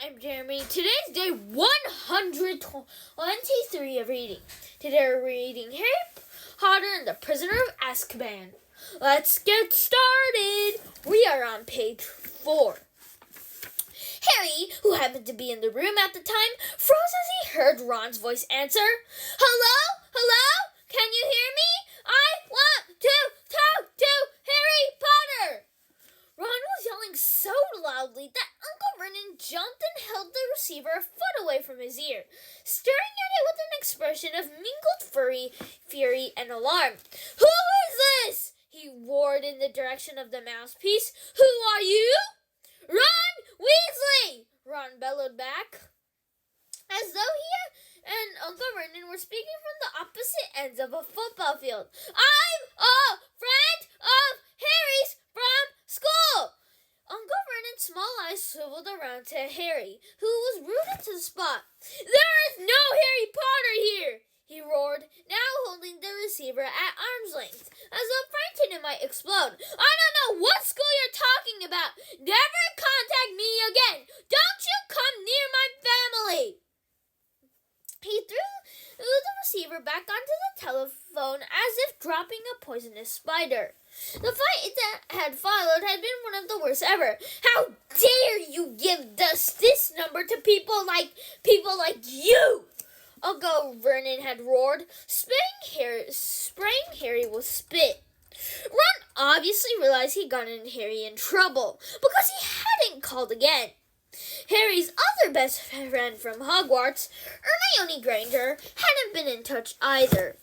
I'm Jeremy. Today's day 123 of reading. Today we're reading Harry Potter and the Prisoner of Azkaban. Let's get started. We are on page 4. Harry, who happened to be in the room at the time, froze as he heard Ron's voice answer. Hello? Hello? Can you hear me? I want to talk to Harry Potter. Ron was yelling so loudly that Uncle Vernon jumped and held the receiver a foot away from his ear, staring at it with an expression of mingled fury, and alarm. Who is this? He roared in the direction of the mouthpiece. Who are you? Ron Weasley! Ron bellowed back, as though he and Uncle Vernon were speaking from the opposite ends of a football field. I'm a friend of Harry's from school! Uncle Vernon's small eyes swiveled around to Harry, who was rooted to the spot. There is no Harry Potter here! He roared, now holding the receiver at arm's length, as though frightened it might explode. I don't know what school you're talking about! Never contact me again! Don't you come near my family! He threw the receiver back onto the telephone as if dropping a poisonous spider. The fight that had followed had been one of the worst ever. How dare you give this number to people like you? Uncle Vernon had roared, spraying Harry with spit. Ron obviously realized he'd gotten Harry in trouble because he hadn't called again. Harry's other best friend from Hogwarts, Hermione Granger, hadn't been in touch either.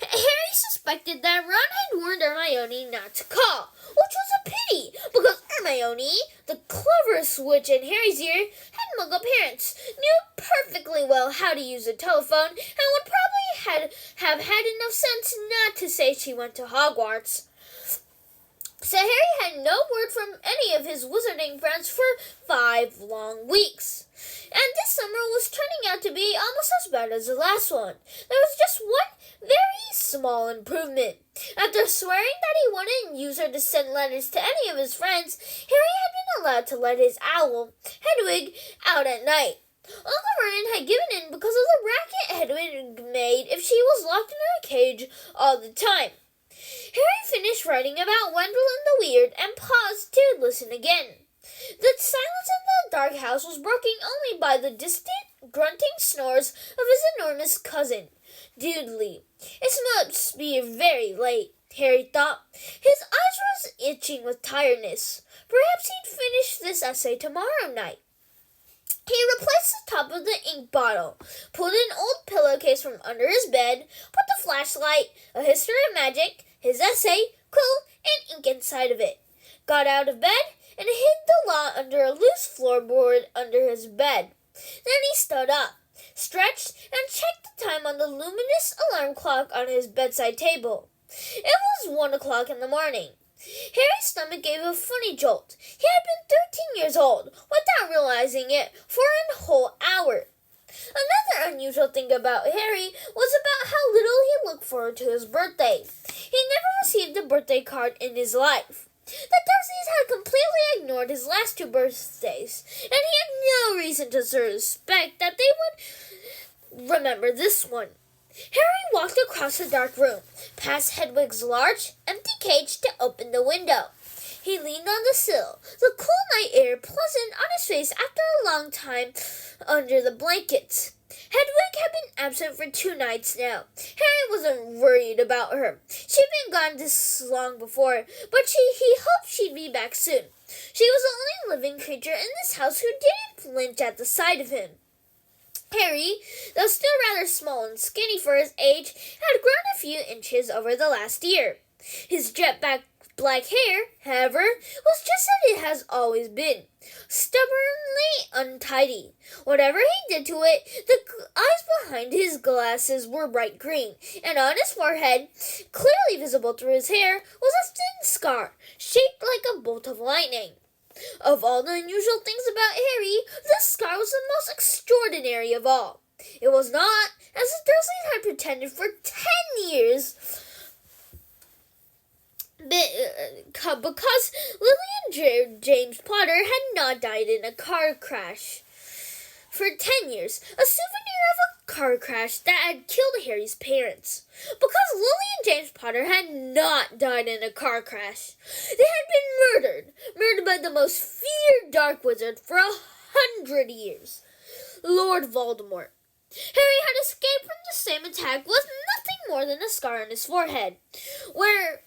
Harry suspected that Ron had warned Hermione not to call, which was a pity, because Hermione, the cleverest witch in Harry's year, had Muggle parents, knew perfectly well how to use a telephone, and would probably have had enough sense not to say she went to Hogwarts. So Harry had no word from any of his wizarding friends for 5 long weeks. And this summer was turning out to be almost as bad as the last one. There was just one very small improvement. After swearing that he wouldn't use her to send letters to any of his friends, Harry had been allowed to let his owl, Hedwig, out at night. Uncle Vernon had given in because of the racket Hedwig made if she was locked in her cage all the time. Harry finished writing about Wendell the Weird and paused to listen again. The silence in the dark house was broken only by the distant, grunting snores of his enormous cousin, Dudley. It must be very late, Harry thought. His eyes were itching with tiredness. Perhaps he'd finish this essay tomorrow night. He replaced the top of the ink bottle, pulled an old pillowcase from under his bed, put the flashlight, a history of magic, his essay, quill, and ink inside of it, got out of bed, and hid the lot under a loose floorboard under his bed. Then he stood up, stretched, and checked the time on the luminous alarm clock on his bedside table. It was 1 o'clock in the morning. Harry's stomach gave a funny jolt. He had been 13 years old, without realizing it, for a whole hour. Another unusual thing about Harry was about how little he looked forward to his birthday. He never received a birthday card in his life. The Dursleys had completely ignored his last 2 birthdays, and he had no reason to suspect that they would remember this one. Harry walked across the dark room, past Hedwig's large, empty cage to open the window. He leaned on the sill, the cool night air pleasant on his face after a long time under the blankets. Hedwig had been absent for 2 nights now. Harry wasn't worried about her. She'd been gone this long before, but he hoped she'd be back soon. She was the only living creature in this house who didn't flinch at the sight of him. Harry, though still rather small and skinny for his age, had grown a few inches over the last year. His jet-black hair, however, was just as it has always been, stubbornly untidy. Whatever he did to it, the eyes behind his glasses were bright green, and on his forehead, clearly visible through his hair, was a thin scar, shaped like a bolt of lightning. Of all the unusual things about Harry, this scar was the most extraordinary of all. It was not, as the Dursleys had pretended for 10 years, because Lily and James Potter had not died in a car crash. for 10 years, a souvenir of a car crash that had killed Harry's parents. Because Lily and James Potter had not died in a car crash, they had been murdered by the most feared dark wizard for 100 years, Lord Voldemort. Harry had escaped from the same attack with nothing more than a scar on his forehead, where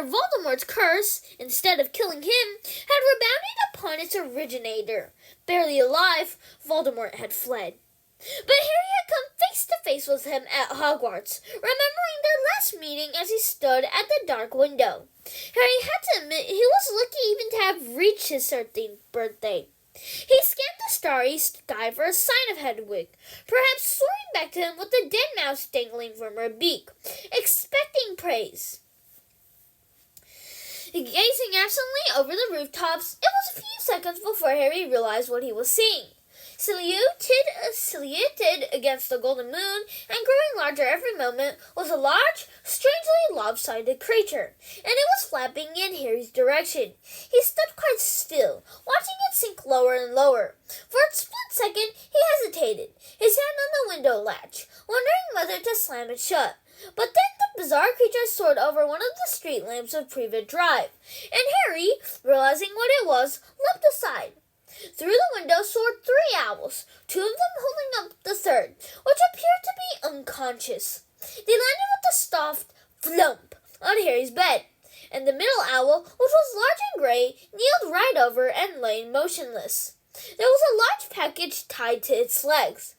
Voldemort's curse, instead of killing him, had rebounded upon its originator. Barely alive, Voldemort had fled. But Harry had come face to face with him at Hogwarts, remembering their last meeting as he stood at the dark window. Harry had to admit he was lucky even to have reached his 13th birthday. He scanned the starry sky for a sign of Hedwig, perhaps soaring back to him with a dead mouse dangling from her beak, expecting praise. Gazing absently over the rooftops, it was a few seconds before Harry realized what he was seeing. Silhouetted against the golden moon and growing larger every moment was a large, strangely lopsided creature, and it was flapping in Harry's direction. He stood quite still, watching it sink lower and lower. For a split second, he hesitated, his hand on the window latch, wondering whether to slam it shut. But then the bizarre creature soared over one of the street lamps of Privet Drive, and Harry, realizing what it was, leapt aside. Through the window soared 3 owls, 2 of them holding up the third, which appeared to be unconscious. They landed with a soft flump on Harry's bed, and the middle owl, which was large and gray, kneeled right over and lay motionless. There was a large package tied to its legs.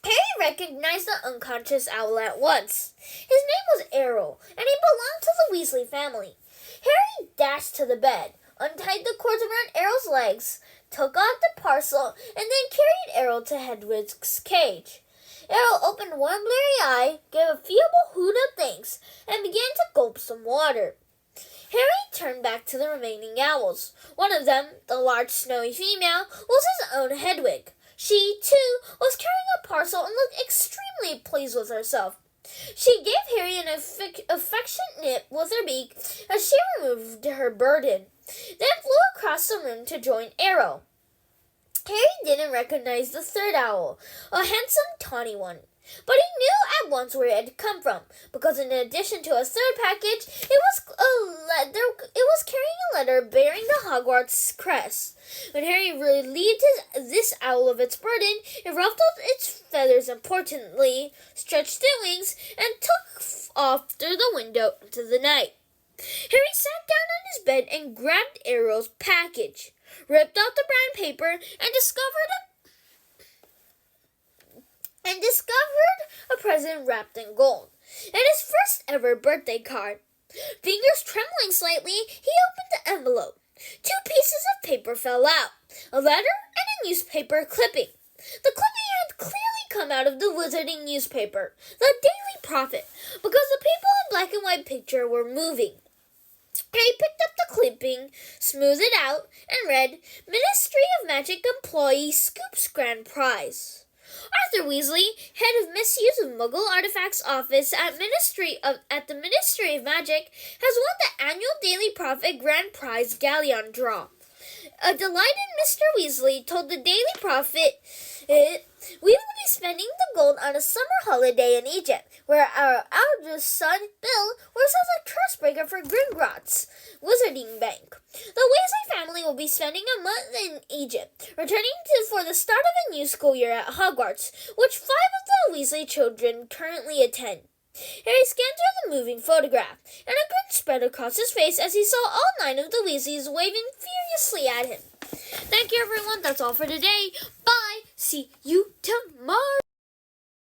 Harry recognized the unconscious owl at once. His name was Errol, and he belonged to the Weasley family. Harry dashed to the bed, untied the cords around Errol's legs, took out the parcel, and then carried Errol to Hedwig's cage. Errol opened one bleary eye, gave a feeble hoot of thanks, and began to gulp some water. Harry turned back to the remaining owls. One of them, the large snowy female, was his own Hedwig. She, too, was carrying a parcel and looked extremely pleased with herself. She gave Harry an affectionate nip with her beak as she removed her burden, then flew across the room to join Errol. Harry didn't recognize the third owl, a handsome, tawny one, but he knew at once where it had come from, because in addition to a third package, it was carrying a letter bearing the Hogwarts crest. When Harry relieved this owl of its burden, it ruffled its feathers importantly, stretched its wings, and took off through the window into the night. Harry sat down on his bed and grabbed Errol's package, ripped out the brown paper, and discovered a present wrapped in gold, and his first ever birthday card. Fingers trembling slightly, he opened the envelope. 2 pieces of paper fell out, a letter and a newspaper clipping. The clipping had clearly come out of the Wizarding newspaper, the Daily Prophet, because the people in black and white picture were moving. Harry picked up the clipping, smoothed it out, and read, Ministry of Magic Employee Scoops Grand Prize. Arthur Weasley, head of Misuse of Muggle Artifacts Office at the Ministry of Magic, has won the annual Daily Prophet Grand Prize Galleon Draw. A delighted Mr. Weasley told the Daily Prophet, we will be spending the gold on a summer holiday in Egypt, where our eldest son, Bill, works as a trust breaker for Gringotts Wizarding Bank. The Weasley family will be spending a month in Egypt, returning for the start of a new school year at Hogwarts, which 5 of the Weasley children currently attend. Harry scanned through the moving photograph, and a grin spread across his face as he saw all 9 of the Weasleys waving furiously at him. Thank you, everyone. That's all for today. Bye. See you tomorrow.